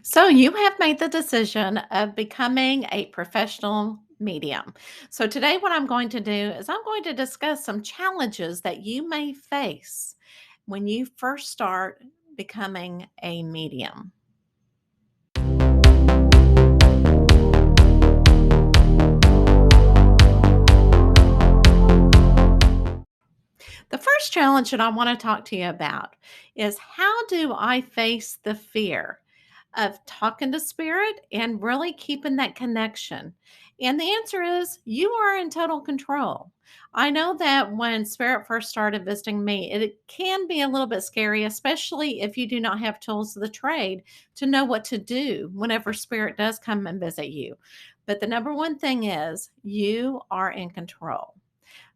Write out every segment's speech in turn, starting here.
So you have made the decision of becoming a professional medium. So today, what I'm going to do is I'm going to discuss some challenges that you may face when you first start becoming a medium. The first challenge that I want to talk to you about is how do I face the fear of talking to spirit and really keeping that connection? And the answer is you are in total control. I know that when spirit first started visiting me, it can be a little bit scary, especially if you do not have tools of the trade to know what to do whenever spirit does come and visit you. But the number one thing is you are in control.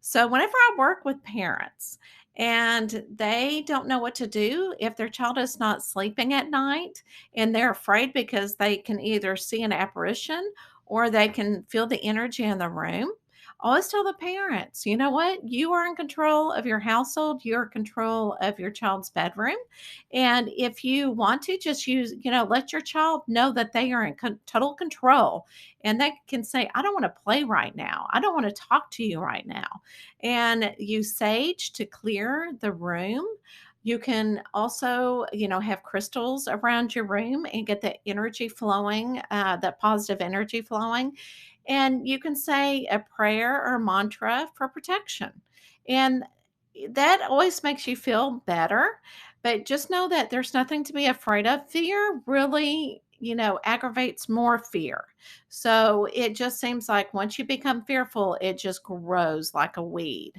So, whenever I work with parents and they don't know what to do if their child is not sleeping at night and they're afraid because they can either see an apparition or they can feel the energy in the room, I always tell the parents, you know what? You are in control of your household, you're in control of your child's bedroom. And if you want to, just let your child know that they are in total control and they can say, I don't want to play right now. I don't want to talk to you right now, and use sage to clear the room. You can also, have crystals around your room and get the energy flowing, that positive energy flowing. And you can say a prayer or mantra for protection. And that always makes you feel better. But just know that there's nothing to be afraid of. Fear really, aggravates more fear. So it just seems like once you become fearful, it just grows like a weed.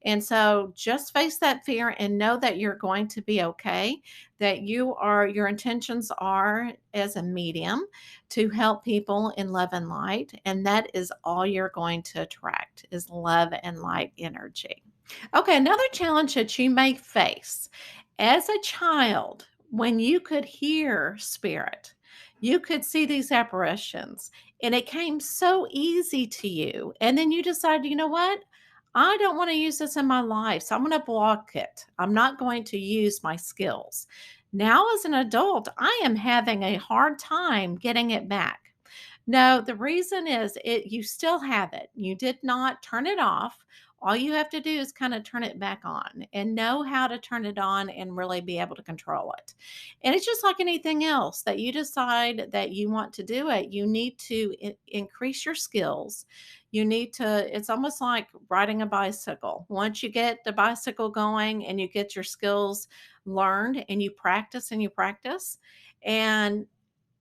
And so just face that fear and know that you're going to be okay, that your intentions are as a medium to help people in love and light. And that is all you're going to attract is love and light energy. Okay, another challenge that you may face as a child, when you could hear spirit, you could see these apparitions, and it came so easy to you. And then you decided, you know what? I don't want to use this in my life. So I'm going to block it. I'm not going to use my skills. Now, as an adult, I am having a hard time getting it back. No, the reason is you still have it. You did not turn it off. All you have to do is kind of turn it back on and know how to turn it on and really be able to control it. And it's just like anything else that you decide that you want to do it, you need to increase your skills. You need to, it's almost like riding a bicycle. Once you get the bicycle going and you get your skills learned and you practice, and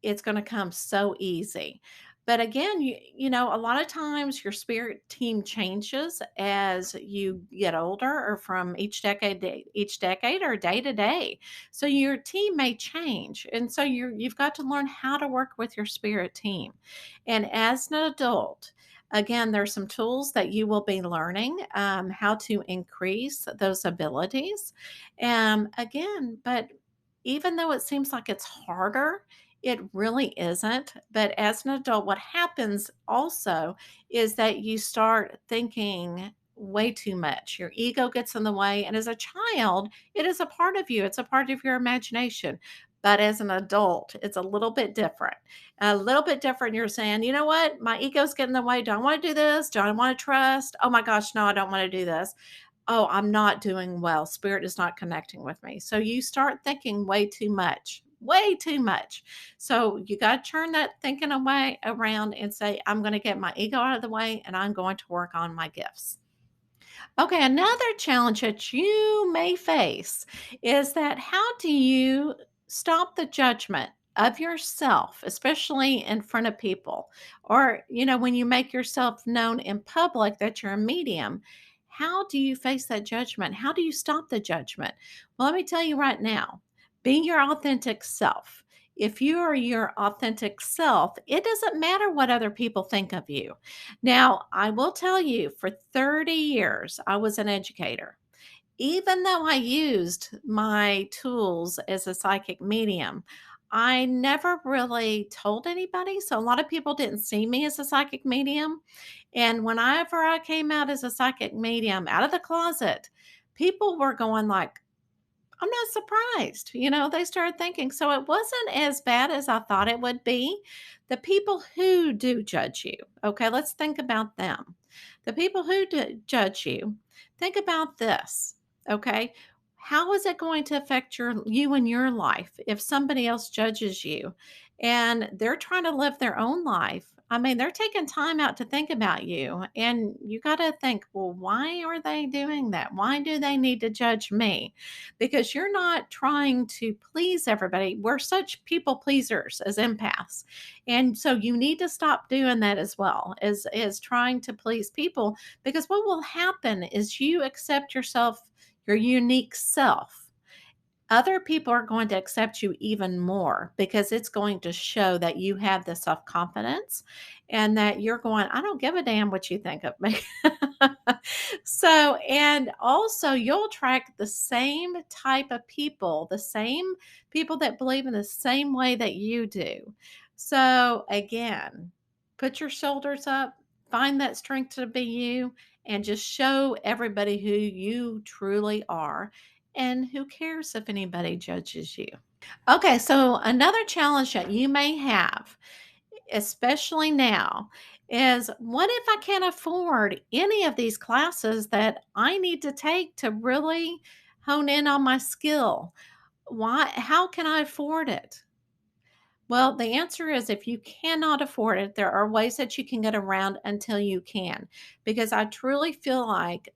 it's gonna come so easy. But again, a lot of times your spirit team changes as you get older or from each decade or day to day. So your team may change. And so you've got to learn how to work with your spirit team. And as an adult, again, there's some tools that you will be learning how to increase those abilities. Again, but even though it seems like it's harder, it really isn't. But as an adult, what happens also is that you start thinking way too much. Your ego gets in the way. And as a child, it is a part of you, it's a part of your imagination. But as an adult, it's a little bit different. A little bit different. You're saying, you know what? My ego's getting in the way. Do I want to do this? Do I want to trust? Oh my gosh, no, I don't want to do this. Oh, I'm not doing well. Spirit is not connecting with me. So you start thinking way too much, way too much. So you got to turn that thinking away around and say, I'm going to get my ego out of the way and I'm going to work on my gifts. Okay, another challenge that you may face is that how do you stop the judgment of yourself, especially in front of people? Or, when you make yourself known in public that you're a medium, how do you face that judgment? How do you stop the judgment? Well, let me tell you right now, be your authentic self. If you are your authentic self, it doesn't matter what other people think of you. Now, I will tell you, for 30 years, I was an educator. Even though I used my tools as a psychic medium, I never really told anybody. So a lot of people didn't see me as a psychic medium. And whenever I came out as a psychic medium out of the closet, people were going like, I'm not surprised. They started thinking, so it wasn't as bad as I thought it would be. The people who do judge you, okay, let's think about them. The people who do judge you, think about this, okay? How is it going to affect you and your life if somebody else judges you and they're trying to live their own life? I mean, they're taking time out to think about you, and you got to think, well, why are they doing that? Why do they need to judge me? Because you're not trying to please everybody. We're such people pleasers as empaths. And so you need to stop doing that as well as trying to please people, because what will happen is you accept yourself, your unique self. Other people are going to accept you even more because it's going to show that you have the self confidence and that you're going, I don't give a damn what you think of me. So, and also you'll attract the same type of people, the same people that believe in the same way that you do. So, again, put your shoulders up, find that strength to be you, and just show everybody who you truly are. And who cares if anybody judges you? Okay, so another challenge that you may have, especially now, is what if I can't afford any of these classes that I need to take to really hone in on my skill? How can I afford it? Well, the answer is if you cannot afford it, there are ways that you can get around until you can. Because I truly feel like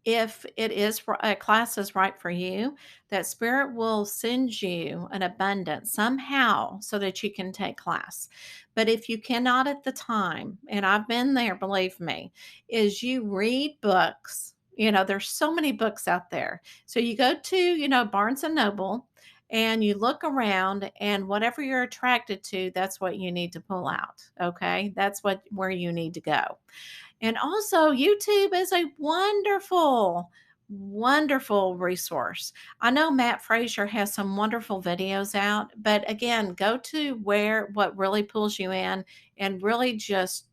if it is a class is right for you, that spirit will send you an abundance somehow so that you can take class. But if you cannot at the time, and I've been there, believe me, is you read books. There's so many books out there. So you go to, Barnes and Noble, and you look around, and whatever you're attracted to, that's what you need to pull out. Okay. That's where you need to go. And also, YouTube is a wonderful, wonderful resource. I know Matt Frazier has some wonderful videos out, but again, go to where what really pulls you in, and really just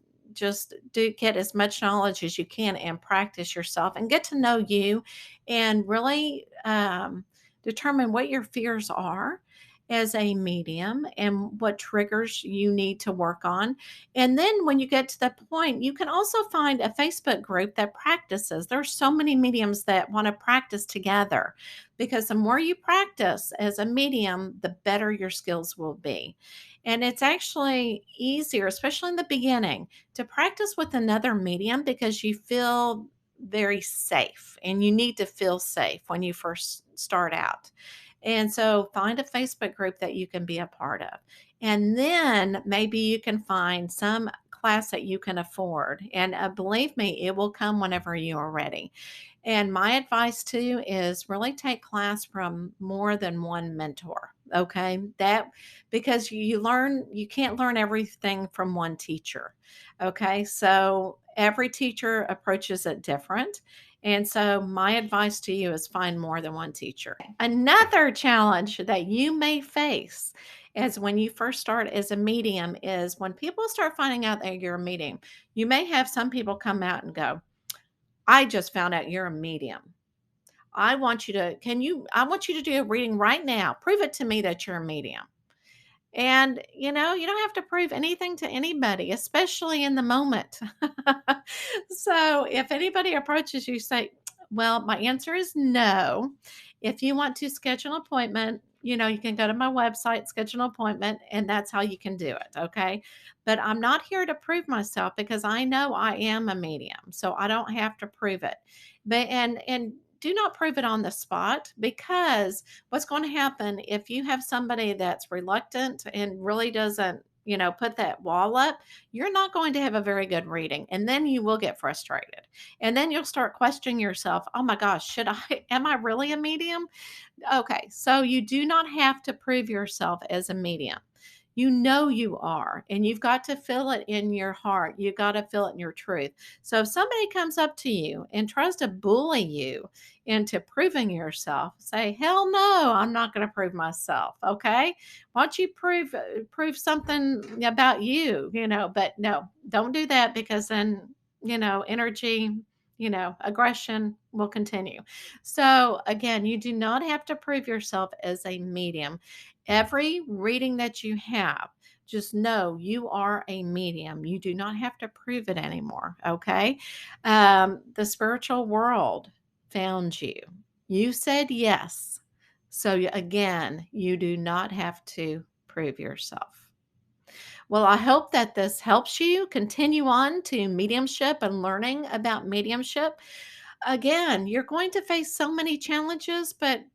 do get as much knowledge as you can and practice yourself and get to know you, and really determine what your fears are as a medium and what triggers you need to work on. And then when you get to that point, you can also find a Facebook group that practices. There's so many mediums that want to practice together, because the more you practice as a medium, the better your skills will be. And it's actually easier, especially in the beginning, to practice with another medium because you feel very safe, and you need to feel safe when you first start out. And so find a Facebook group that you can be a part of. And then maybe you can find some class that you can afford. And believe me, it will come whenever you are ready. And my advice too is really take class from more than one mentor. Okay. That because you can't learn everything from one teacher. Okay. So every teacher approaches it different. And so, my advice to you is find more than one teacher. Another challenge that you may face is when you first start as a medium is when people start finding out that you're a medium. You may have some people come out and go, I just found out you're a medium. I want you to do a reading right now. Prove it to me that you're a medium. And, you don't have to prove anything to anybody, especially in the moment. So if anybody approaches you, say, well, my answer is no. If you want to schedule an appointment, you can go to my website, schedule an appointment, and that's how you can do it. Okay. But I'm not here to prove myself because I know I am a medium. So I don't have to prove it. And do not prove it on the spot, because what's going to happen if you have somebody that's reluctant and really doesn't, put that wall up, you're not going to have a very good reading. And then you will get frustrated. And then you'll start questioning yourself. Oh my gosh, am I really a medium? Okay. So you do not have to prove yourself as a medium. You know you are, and you've got to feel it in your heart. You got to feel it in your truth. So if somebody comes up to you and tries to bully you into proving yourself, say, "Hell no, I'm not going to prove myself." Okay? Why don't you prove something about you, but no, don't do that, because then, energy, aggression will continue. So, again, you do not have to prove yourself as a medium. Every reading that you have, just know you are a medium. You do not have to prove it anymore. Okay. The spiritual world found you. You said yes. So, again, you do not have to prove yourself. Well, I hope that this helps you continue on to mediumship and learning about mediumship. Again, you're going to face so many challenges, but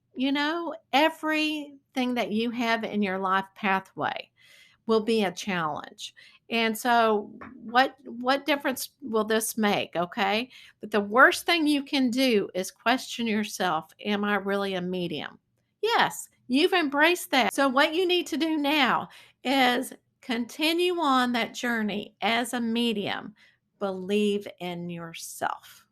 everything that you have in your life pathway will be a challenge. And so what difference will this make, okay? But the worst thing you can do is question yourself, am I really a medium? Yes, you've embraced that. So what you need to do now is continue on that journey as a medium. Believe in yourself.